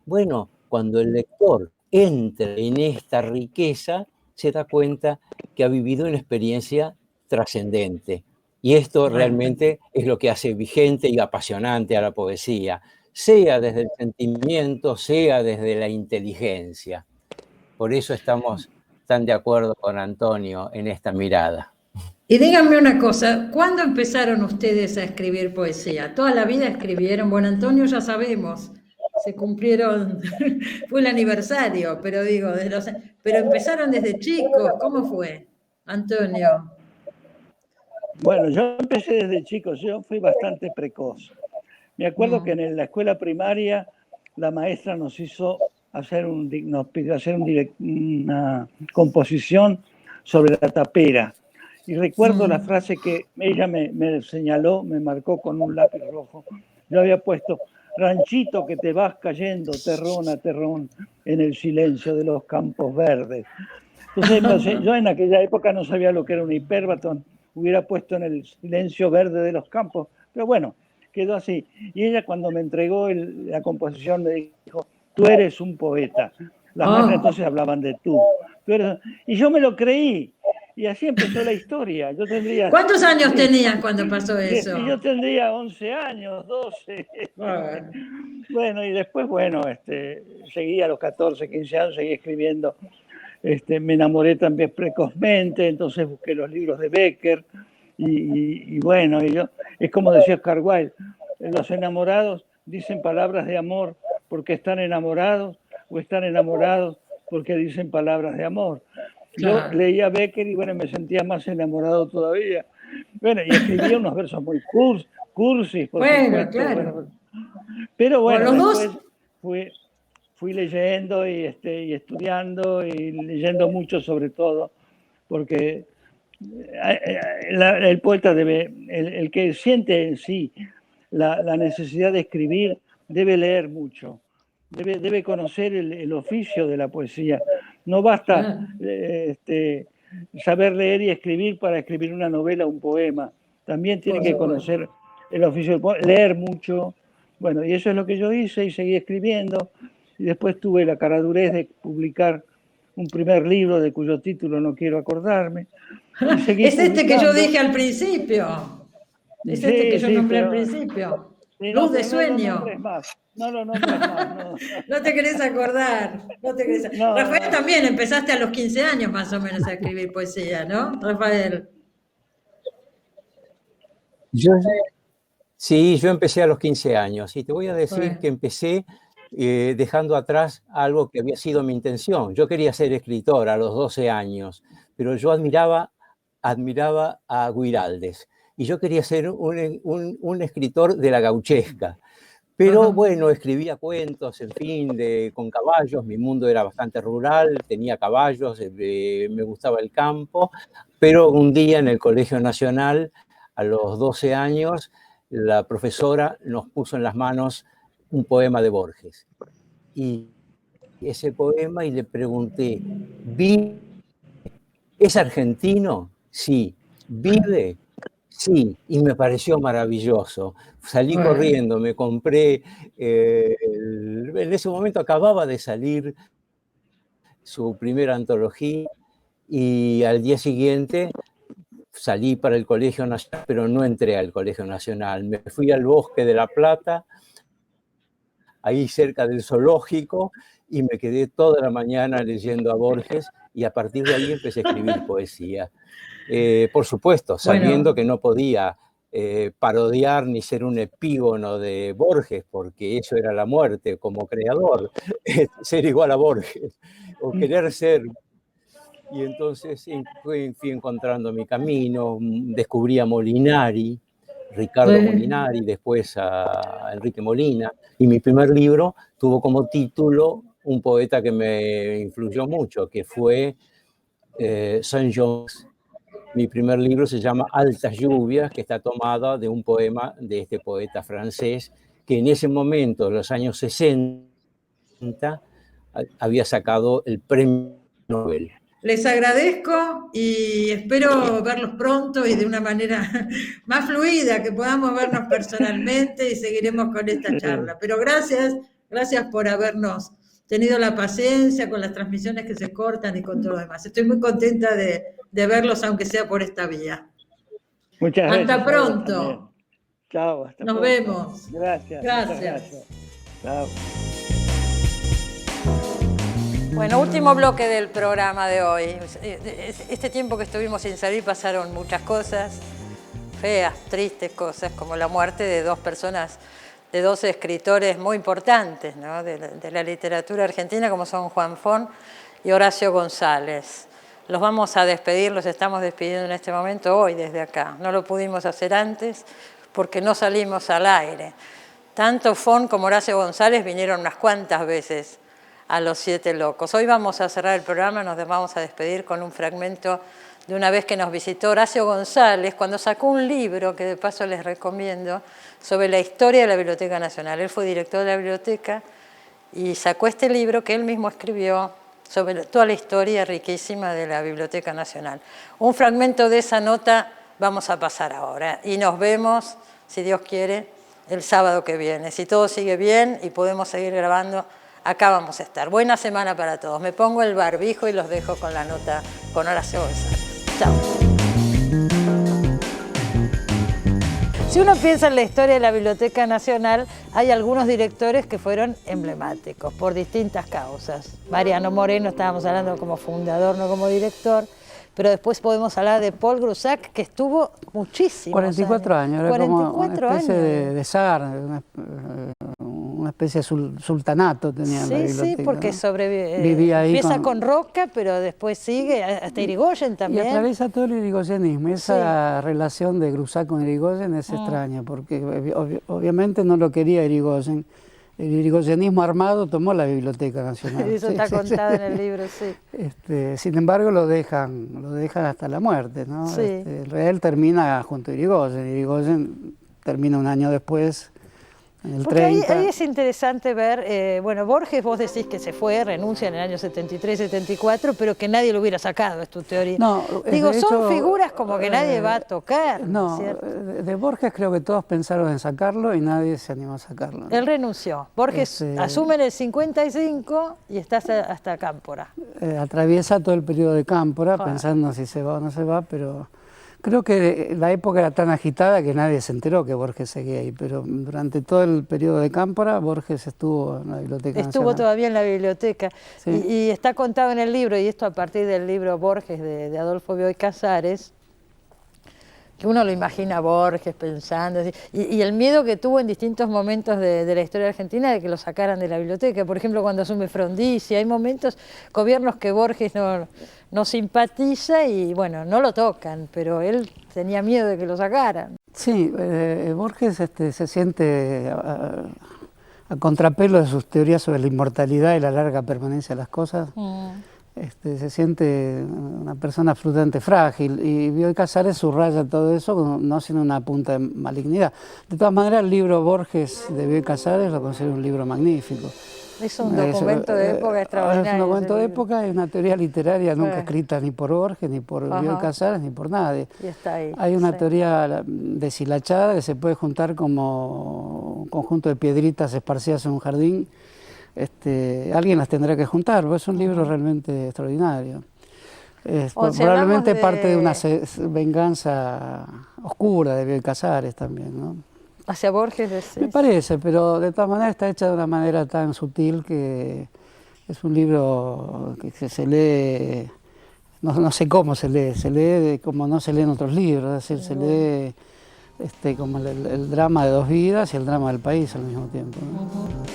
Bueno, cuando el lector entra en esta riqueza, se da cuenta que ha vivido una experiencia trascendente. Y esto realmente es lo que hace vigente y apasionante a la poesía, sea desde el sentimiento, sea desde la inteligencia. Por eso estamos tan de acuerdo con Antonio en esta mirada. Y díganme una cosa, ¿cuándo empezaron ustedes a escribir poesía? ¿Toda la vida escribieron? Bueno, Antonio ya sabemos, se cumplieron, fue el aniversario, pero digo, pero empezaron desde chicos, ¿cómo fue, Antonio? Bueno, yo empecé desde chico, yo fui bastante precoz. Me acuerdo que en la escuela primaria la maestra nos hizo nos pidió hacer una composición sobre la tapera. Y recuerdo la frase que ella me señaló, me marcó con un lápiz rojo. Yo había puesto, ranchito que te vas cayendo, terrón a terrón, en el silencio de los campos verdes. Entonces, yo en aquella época no sabía lo que era un hipérbaton, hubiera puesto en el silencio verde de los campos, pero bueno, quedó así. Y ella cuando me entregó la composición me dijo, tú eres un poeta. Las maestras entonces hablaban de tú. Y yo me lo creí. Y así empezó la historia. Yo tendría... ¿Cuántos años tenían cuando pasó eso? Y yo tendría 11 años, 12. Bueno. Bueno, y después, seguí a los 14, 15 años, seguí escribiendo. Me enamoré también precozmente, entonces busqué los libros de Becker. Y bueno, es como decía Oscar Wilde, los enamorados dicen palabras de amor porque están enamorados, o están enamorados porque dicen palabras de amor. Claro. Yo leía Becker y bueno, me sentía más enamorado todavía. Bueno, y escribía unos versos muy cursis, por supuesto. Claro. Bueno, pero bueno, los después fui leyendo y estudiando y leyendo mucho sobre todo, porque el poeta debe, el que siente en sí la necesidad de escribir, debe leer mucho, debe conocer el oficio de la poesía. No basta saber leer y escribir para escribir una novela o un poema. También tiene que conocer el oficio del poema, leer mucho. Bueno, y eso es lo que yo hice y seguí escribiendo. Y después tuve la caradurez de publicar un primer libro de cuyo título no quiero acordarme. Es este que yo dije al principio. Es este que yo nombré al principio. Luz de sueño. No lo nombres más. No. No te querés acordar. No, Rafael, también empezaste a los 15 años más o menos a escribir poesía, ¿no, Rafael? Sí, yo empecé a los 15 años y te voy a decir que empecé dejando atrás algo que había sido mi intención. Yo quería ser escritor a los 12 años, pero yo admiraba a Guiraldes y yo quería ser un escritor de la gauchesca. Pero bueno, escribía cuentos, en fin, con caballos. Mi mundo era bastante rural, tenía caballos, me gustaba el campo. Pero un día en el Colegio Nacional, a los 12 años, la profesora nos puso en las manos un poema de Borges. Y ese poema, y le pregunté, ¿es argentino? Sí. ¿Vive? Sí, y me pareció maravilloso. Salí corriendo, me compré, en ese momento acababa de salir su primera antología y al día siguiente salí para el Colegio Nacional, pero no entré al Colegio Nacional. Me fui al Bosque de La Plata, ahí cerca del zoológico, y me quedé toda la mañana leyendo a Borges y a partir de ahí empecé a escribir poesía. Por supuesto, sabiendo que no podía parodiar ni ser un epígono de Borges, porque eso era la muerte como creador, ser igual a Borges, o querer ser. Y entonces fui encontrando mi camino, descubrí a Molinari, Ricardo Molinari, después a Enrique Molina, y mi primer libro tuvo como título un poeta que me influyó mucho, que fue Saint-Just. Mi primer libro se llama Altas Lluvias, que está tomada de un poema de este poeta francés, que en ese momento, en los años 60, había sacado el premio Nobel. Les agradezco y espero verlos pronto y de una manera más fluida, que podamos vernos personalmente y seguiremos con esta charla. Pero gracias por habernos tenido la paciencia con las transmisiones que se cortan y con todo lo demás. Estoy muy contenta de verlos, aunque sea por esta vía. Muchas gracias. Hasta pronto. Chao, hasta Nos pronto. vemos. Gracias. Chao. Bueno, último bloque del programa de hoy. Este tiempo que estuvimos sin salir pasaron muchas cosas, feas, tristes cosas, como la muerte de dos personas, de dos escritores muy importantes, ¿no?, de la literatura argentina, como son Juan Font y Horacio González. Los vamos a despedir, los estamos despidiendo en este momento hoy desde acá. No lo pudimos hacer antes porque no salimos al aire. Tanto Font como Horacio González vinieron unas cuantas veces a Los Siete Locos. Hoy vamos a cerrar el programa, nos vamos a despedir con un fragmento de una vez que nos visitó Horacio González, cuando sacó un libro, que de paso les recomiendo, sobre la historia de la Biblioteca Nacional. Él fue director de la biblioteca y sacó este libro que él mismo escribió sobre toda la historia riquísima de la Biblioteca Nacional. Un fragmento de esa nota vamos a pasar ahora y nos vemos, si Dios quiere, el sábado que viene. Si todo sigue bien y podemos seguir grabando, acá vamos a estar. Buena semana para todos. Me pongo el barbijo y los dejo con la nota con Horacio González. Chao. Si uno piensa en la historia de la Biblioteca Nacional, hay algunos directores que fueron emblemáticos por distintas causas. Mariano Moreno, estábamos hablando como fundador, no como director, pero después podemos hablar de Paul Groussac, que estuvo muchísimos 44 años, era 44 como una especie de zar, una especie de sultanato tenía en la biblioteca. Sí, porque ¿no? Vivía ahí empieza con Roca, pero después sigue hasta Irigoyen también. Y atraviesa todo el irigoyenismo. Esa relación de Groussac con Irigoyen es extraña, porque obviamente no lo quería Irigoyen. El irigoyenismo armado tomó la Biblioteca Nacional. Eso está contado en el libro, sí. Sin embargo, lo dejan hasta la muerte, ¿no? Sí. El Real termina junto a Irigoyen. Irigoyen termina un año después, en el Porque 30. ahí es interesante ver, bueno, Borges vos decís que se fue, renuncia en el año 73, 74, pero que nadie lo hubiera sacado, es tu teoría. No, digo, de son hecho, figuras como que nadie va a tocar, no, ¿cierto? de Borges creo que todos pensaron en sacarlo y nadie se animó a sacarlo, ¿no? Él renunció. Borges asume en el 55 y está hasta Cámpora. Atraviesa todo el periodo de Cámpora pensando si se va o no se va, pero creo que la época era tan agitada que nadie se enteró que Borges seguía ahí, pero durante todo el periodo de Cámpora, Borges estuvo en la Biblioteca Nacional. Estuvo todavía en la biblioteca. Sí. Y está contado en el libro, y esto a partir del libro Borges de Adolfo Bioy Casares, que uno lo imagina a Borges pensando, y el miedo que tuvo en distintos momentos de la historia argentina de que lo sacaran de la biblioteca. Por ejemplo, cuando asume Frondizi, hay momentos, gobiernos que Borges no simpatiza y bueno, no lo tocan, pero él tenía miedo de que lo sacaran. Sí, Borges se siente a contrapelo de sus teorías sobre la inmortalidad y la larga permanencia de las cosas. Se siente una persona absolutamente frágil y Bioy Casares subraya todo eso no sin una punta de malignidad. De todas maneras, el libro Borges de Bioy Casares lo considero un libro magnífico. Es un documento de época extraordinario. Es un documento de época, es una teoría literaria nunca escrita ni por Borges, ni por Bioy Casares, ni por nadie. Y está ahí. Hay una teoría deshilachada que se puede juntar como un conjunto de piedritas esparcidas en un jardín. Alguien las tendrá que juntar, porque es un libro realmente extraordinario. Probablemente parte de una venganza oscura de Bioy Casares también, ¿no? Hacia Borges decís. Me parece, pero de todas maneras está hecha de una manera tan sutil que es un libro que se lee, no sé cómo se lee como no se leen otros libros, es decir, se lee como el drama de dos vidas y el drama del país al mismo tiempo, ¿no?